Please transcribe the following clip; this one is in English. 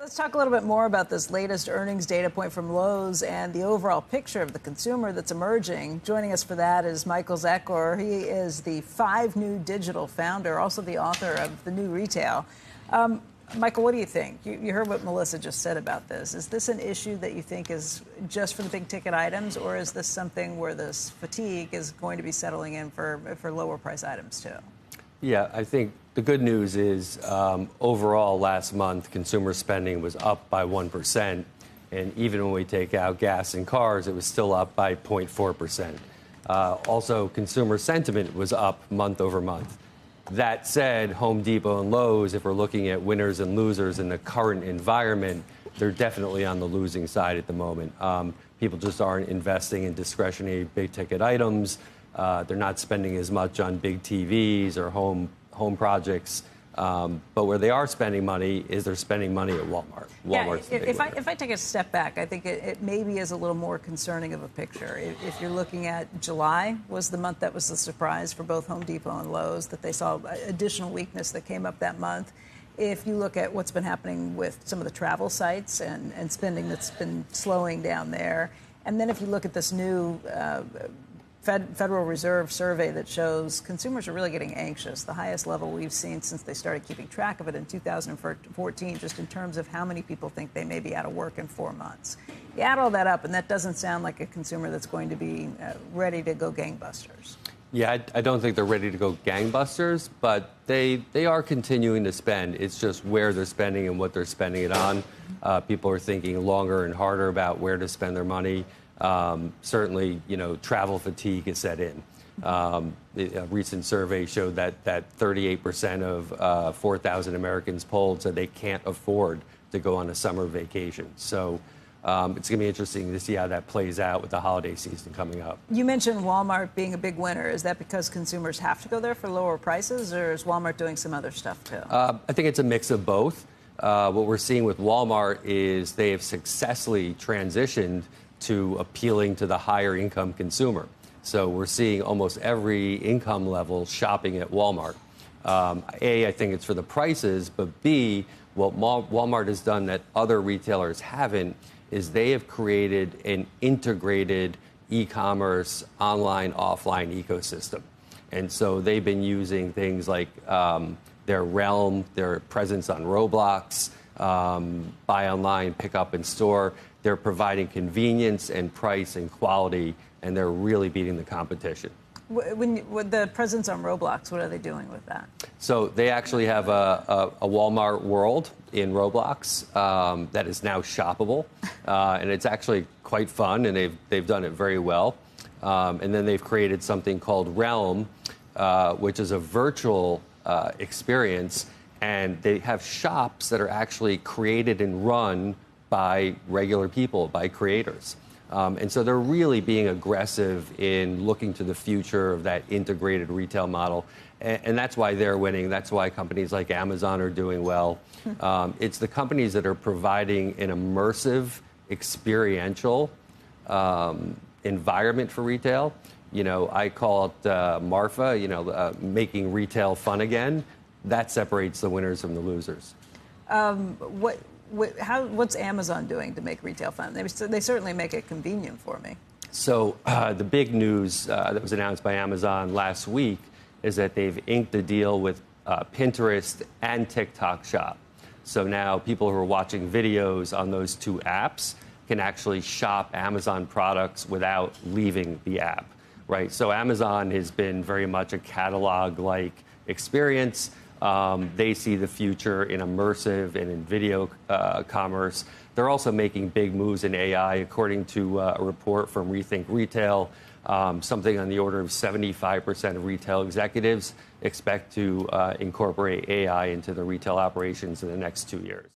Let's talk a little bit more about this latest earnings data point from Lowe's and the overall picture of the consumer that's emerging. Joining us for that is Michael Zakkour. He is the 5 New Digital founder, also the author of The New Retail. Michael, what do you think? You heard what Melissa just said about this. Is this an issue that you think is just for the big ticket items, or is this something where this fatigue is going to be settling in for lower price items too? Yeah, I think the good news is overall last month consumer spending was up by 1%. And even when we take out gas and cars, it was still up by 0.4%. Also, consumer sentiment was up month over month. That said, Home Depot and Lowe's, if we're looking at winners and losers in the current environment, they're definitely on the losing side at the moment. People just aren't investing in discretionary big ticket items. They're not spending as much on big TVs or home projects. But where they are spending money is they're spending money at Walmart. Walmart's the big winner. If I take a step back, I think it maybe is a little more concerning of a picture. If you're looking at July was the month that was the surprise for both Home Depot and Lowe's, that they saw additional weakness that came up that month. If you look at what's been happening with some of the travel sites and spending that's been slowing down there, and then if you look at this new Federal Reserve survey that shows consumers are really getting anxious, the highest level we've seen since they started keeping track of it in 2014, just in terms of how many people think they may be out of work in 4 months. You add all that up, and that doesn't sound like a consumer that's going to be ready to go gangbusters. Yeah, I don't think they're ready to go gangbusters, but they are continuing to spend. It's just where they're spending and what they're spending it on. People are thinking longer and harder about where to spend their money. Certainly, travel fatigue is set in. A recent survey showed that 38% of 4,000 Americans polled said they can't afford to go on a summer vacation. So it's going to be interesting to see how that plays out with the holiday season coming up. You mentioned Walmart being a big winner. Is that because consumers have to go there for lower prices, or is Walmart doing some other stuff too? I think it's a mix of both. What we're seeing with Walmart is they have successfully transitioned to appealing to the higher income consumer. So we're seeing almost every income level shopping at Walmart. A, I think it's for the prices, but B, what Walmart has done that other retailers haven't is they have created an integrated e-commerce online, offline ecosystem. And so they've been using things like their Realm, their presence on Roblox, buy online, pick up in store. They're providing convenience and price and quality, and they're really beating the competition. With the presence on Roblox, what are they doing with that? So they actually have a Walmart world in Roblox that is now shoppable, and it's actually quite fun, and they've done it very well. And then they've created something called Realm, which is a virtual experience, and they have shops that are actually created and run by regular people, by creators. And so they're really being aggressive in looking to the future of that integrated retail model. And that's why they're winning. That's why companies like Amazon are doing well. It's the companies that are providing an immersive, experiential environment for retail. I call it Marfa, making retail fun again. That separates the winners from the losers. What's Amazon doing to make retail fun? They certainly make it convenient for me. So the big news that was announced by Amazon last week is that they've inked a deal with Pinterest and TikTok Shop. So now people who are watching videos on those two apps can actually shop Amazon products without leaving the app, right? So Amazon has been very much a catalog-like experience. They see the future in immersive and in video commerce. They're also making big moves in AI, according to a report from Rethink Retail. Something on the order of 75% of retail executives expect to incorporate AI into the retail operations in the next 2 years.